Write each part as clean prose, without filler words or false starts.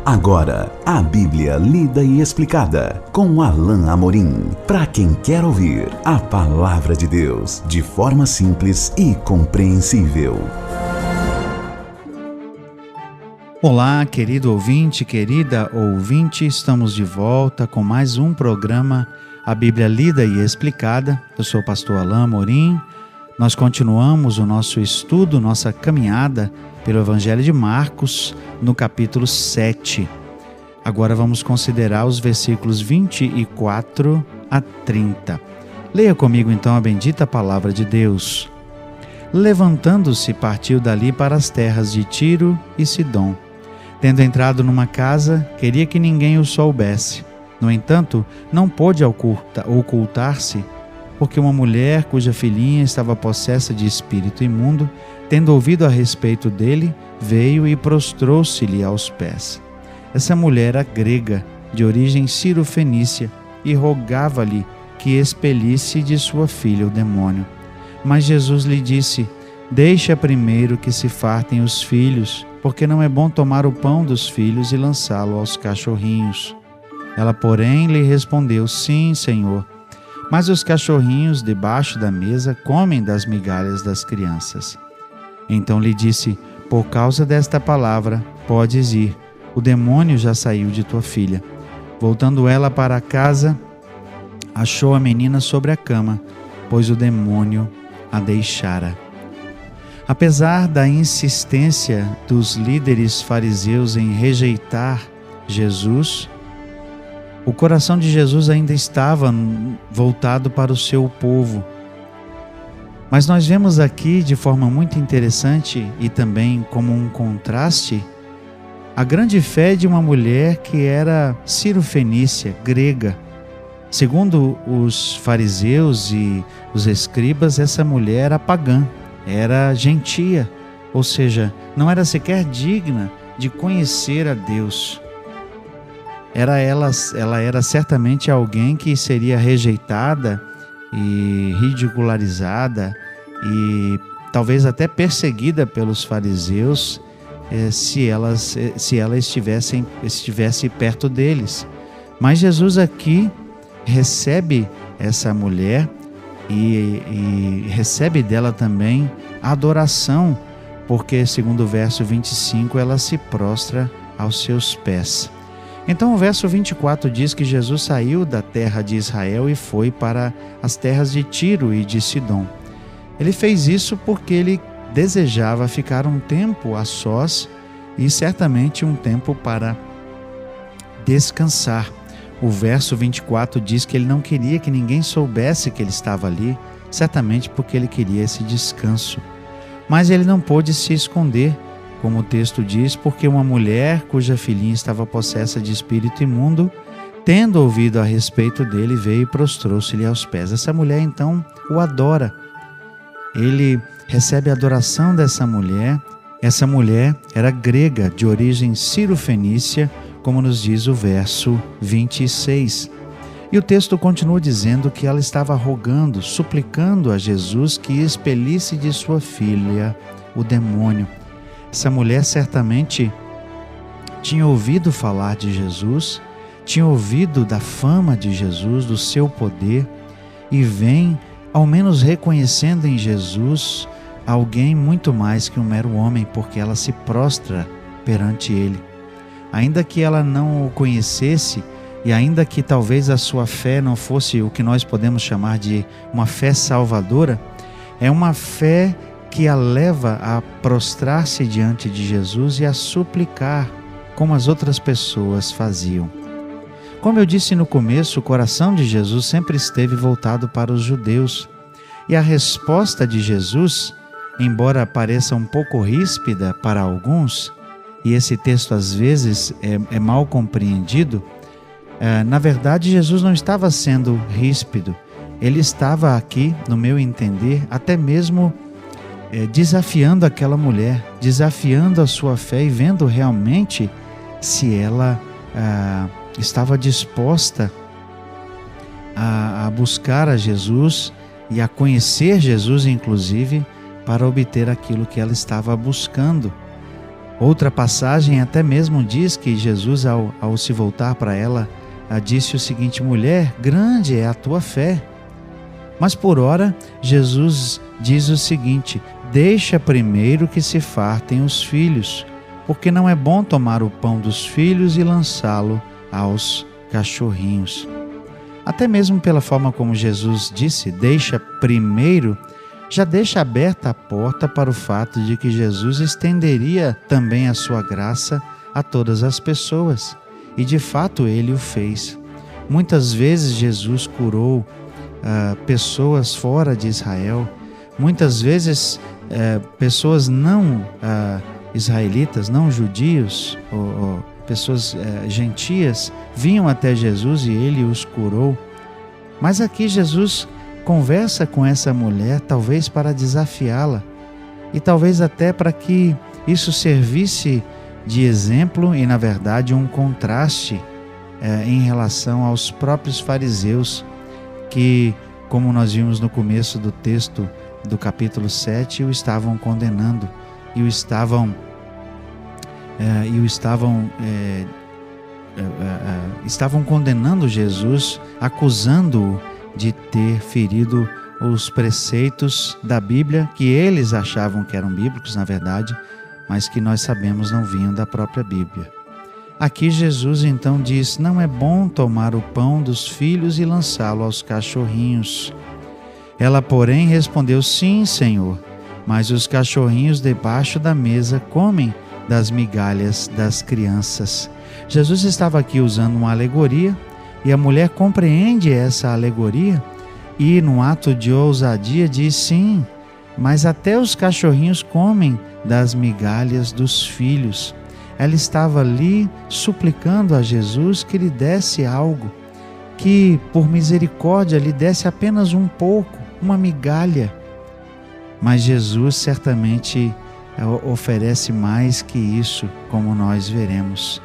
Agora, a Bíblia lida e explicada com Alain Amorim. Para quem quer ouvir a Palavra de Deus de forma simples e compreensível. Olá, querido ouvinte, querida ouvinte, estamos de volta com mais um programa, a Bíblia lida e explicada. Eu sou o pastor Alain Amorim. Nós continuamos o nosso estudo, nossa caminhada pelo Evangelho de Marcos, no capítulo 7. Agora vamos considerar os versículos 24 a 30. Leia comigo então a bendita palavra de Deus. Levantando-se, partiu dali para as terras de Tiro e Sidom. Tendo entrado numa casa, queria que ninguém o soubesse. No entanto, não pôde ocultar-se, porque uma mulher cuja filhinha estava possessa de espírito imundo, tendo ouvido a respeito dele, veio e prostrou-se-lhe aos pés. Essa mulher era grega, de origem cirofenícia, e rogava-lhe que expelisse de sua filha o demônio. Mas Jesus lhe disse: deixa primeiro que se fartem os filhos, porque não é bom tomar o pão dos filhos e lançá-lo aos cachorrinhos. Ela, porém, lhe respondeu: sim, Senhor, mas os cachorrinhos debaixo da mesa comem das migalhas das crianças. Então lhe disse: por causa desta palavra, podes ir, o demônio já saiu de tua filha. Voltando ela para casa, achou a menina sobre a cama, pois o demônio a deixara. Apesar da insistência dos líderes fariseus em rejeitar Jesus, o coração de Jesus ainda estava voltado para o seu povo. Mas nós vemos aqui de forma muito interessante e também como um contraste a grande fé de uma mulher que era cirofenícia, grega. Segundo os fariseus e os escribas, essa mulher era pagã, era gentia, ou seja, não era sequer digna de conhecer a Deus. Ela era certamente alguém que seria rejeitada e ridicularizada e talvez até perseguida pelos fariseus se ela estivesse perto deles. Mas Jesus aqui recebe essa mulher e recebe dela também a adoração, porque segundo o verso 25 ela se prostra aos seus pés. Então o verso 24 diz que Jesus saiu da terra de Israel e foi para as terras de Tiro e de Sidom. Ele fez isso porque ele desejava ficar um tempo a sós e certamente um tempo para descansar. O verso 24 diz que ele não queria que ninguém soubesse que ele estava ali, certamente porque ele queria esse descanso. Mas ele não pôde se esconder, como o texto diz, porque uma mulher cuja filhinha estava possessa de espírito imundo, tendo ouvido a respeito dele, veio e prostrou-se-lhe aos pés. Essa mulher então o adora. Ele recebe a adoração dessa mulher. Essa mulher era grega, de origem cirofenícia, como nos diz o verso 26. E o texto continua dizendo que ela estava rogando, suplicando a Jesus que expelisse de sua filha o demônio. Essa mulher certamente tinha ouvido falar de Jesus, tinha ouvido da fama de Jesus, do seu poder, e vem, ao menos reconhecendo em Jesus, alguém muito mais que um mero homem, porque ela se prostra perante ele. Ainda que ela não o conhecesse, e ainda que talvez a sua fé não fosse o que nós podemos chamar de uma fé salvadora, é uma fé que a leva a prostrar-se diante de Jesus e a suplicar, como as outras pessoas faziam. Como eu disse no começo, o coração de Jesus sempre esteve voltado para os judeus. E a resposta de Jesus, embora pareça um pouco ríspida para alguns, e esse texto às vezes é mal compreendido, na verdade Jesus não estava sendo ríspido. Ele estava aqui, no meu entender, até mesmo desafiando aquela mulher, desafiando a sua fé e vendo realmente se ela estava disposta a buscar a Jesus e a conhecer Jesus, inclusive, para obter aquilo que ela estava buscando. Outra passagem até mesmo diz que Jesus, ao se voltar para ela, disse o seguinte: mulher, grande é a tua fé. Mas por ora, Jesus diz o seguinte: deixa primeiro que se fartem os filhos, porque não é bom tomar o pão dos filhos e lançá-lo aos cachorrinhos. Até mesmo pela forma como Jesus disse, deixa primeiro, já deixa aberta a porta para o fato de que Jesus estenderia também a sua graça a todas as pessoas. E de fato ele o fez. Muitas vezes Jesus curou pessoas fora de Israel. Muitas vezes pessoas não israelitas, não judios, ou pessoas gentias vinham até Jesus e ele os curou. Mas aqui Jesus conversa com essa mulher, talvez para desafiá-la e talvez até para que isso servisse de exemplo e, na verdade, um contraste em relação aos próprios fariseus que, como nós vimos no começo do texto do capítulo 7, o estavam condenando e o estavam condenando Jesus, acusando-o de ter ferido os preceitos da Bíblia, que eles achavam que eram bíblicos, na verdade, mas que nós sabemos não vinham da própria Bíblia. Aqui Jesus então diz: não é bom tomar o pão dos filhos e lançá-lo aos cachorrinhos. Ela, porém, respondeu: sim, Senhor, mas os cachorrinhos debaixo da mesa comem das migalhas das crianças. Jesus estava aqui usando uma alegoria e a mulher compreende essa alegoria e, num ato de ousadia, diz: sim, mas até os cachorrinhos comem das migalhas dos filhos. Ela estava ali suplicando a Jesus que lhe desse algo, que por misericórdia lhe desse apenas um pouco, uma migalha. Mas Jesus certamente oferece mais que isso, como nós veremos.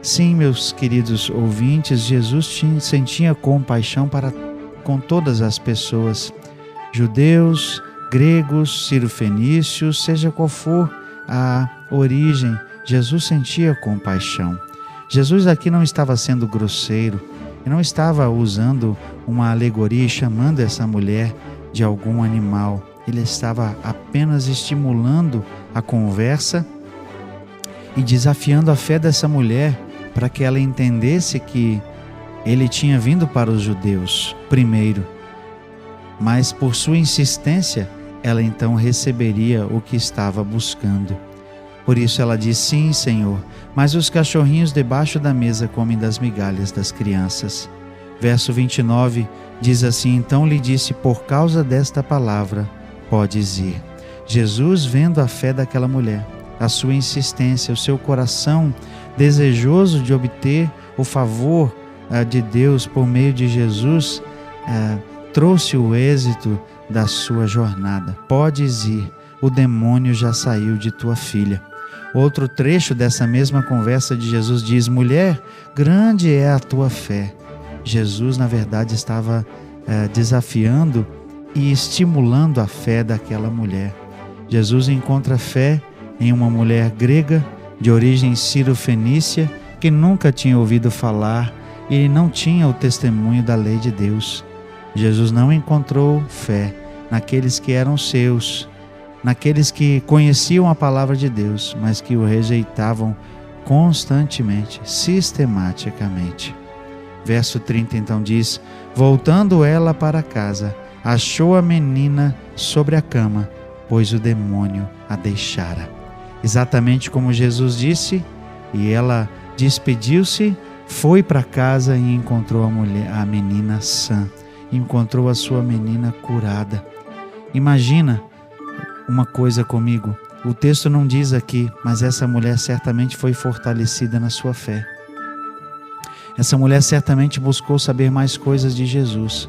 Sim, meus queridos ouvintes, Jesus sentia compaixão com todas as pessoas, judeus, gregos, cirofenícios, seja qual for a origem, Jesus sentia compaixão. Jesus aqui não estava sendo grosseiro, não estava usando uma alegoria e chamando essa mulher de algum animal. Ele estava apenas estimulando a conversa e desafiando a fé dessa mulher para que ela entendesse que ele tinha vindo para os judeus primeiro, mas por sua insistência, ela então receberia o que estava buscando. Por isso ela diz: sim, Senhor, mas os cachorrinhos debaixo da mesa comem das migalhas das crianças. Verso 29 diz assim: então lhe disse: por causa desta palavra, podes ir. Jesus, vendo a fé daquela mulher, a sua insistência, o seu coração desejoso de obter o favor de Deus por meio de Jesus, trouxe o êxito da sua jornada. Podes ir, o demônio já saiu de tua filha. Outro trecho dessa mesma conversa de Jesus diz: mulher, grande é a tua fé. Jesus, na verdade, estava desafiando e estimulando a fé daquela mulher. Jesus encontra fé em uma mulher grega de origem cirofenícia que nunca tinha ouvido falar e não tinha o testemunho da lei de Deus. Jesus não encontrou fé naqueles que eram seus, naqueles que conheciam a palavra de Deus, mas que o rejeitavam constantemente, sistematicamente. Verso 30 então diz: voltando ela para casa, achou a menina sobre a cama, pois o demônio a deixara. Exatamente como Jesus disse, e ela despediu-se, foi para casa e encontrou a menina sã, encontrou a sua menina curada. Imagina uma coisa comigo, o texto não diz aqui, mas essa mulher certamente foi fortalecida na sua fé. Essa mulher certamente buscou saber mais coisas de Jesus,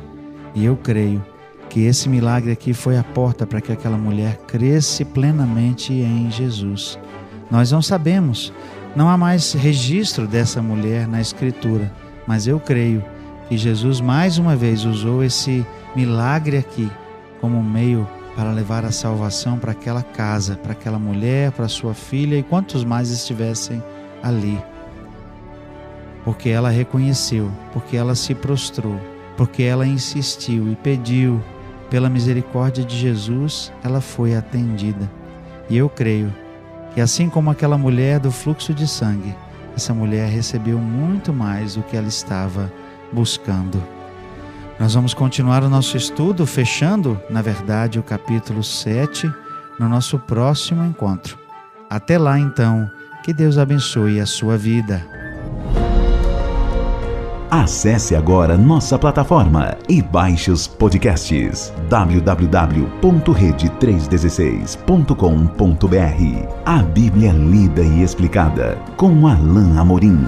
e eu creio que esse milagre aqui foi a porta para que aquela mulher cresce plenamente em Jesus. Nós não sabemos, não há mais registro dessa mulher na Escritura, mas eu creio que Jesus mais uma vez usou esse milagre aqui como meio para levar a salvação para aquela casa, para aquela mulher, para sua filha e quantos mais estivessem ali. Porque ela reconheceu, porque ela se prostrou, porque ela insistiu e pediu pela misericórdia de Jesus, ela foi atendida. E eu creio que assim como aquela mulher do fluxo de sangue, essa mulher recebeu muito mais do que ela estava buscando. Nós vamos continuar o nosso estudo, fechando, na verdade, o capítulo 7, no nosso próximo encontro. Até lá, então, que Deus abençoe a sua vida. Acesse agora nossa plataforma e baixe os podcasts www.rede316.com.br. A Bíblia lida e explicada com Alain Amorim.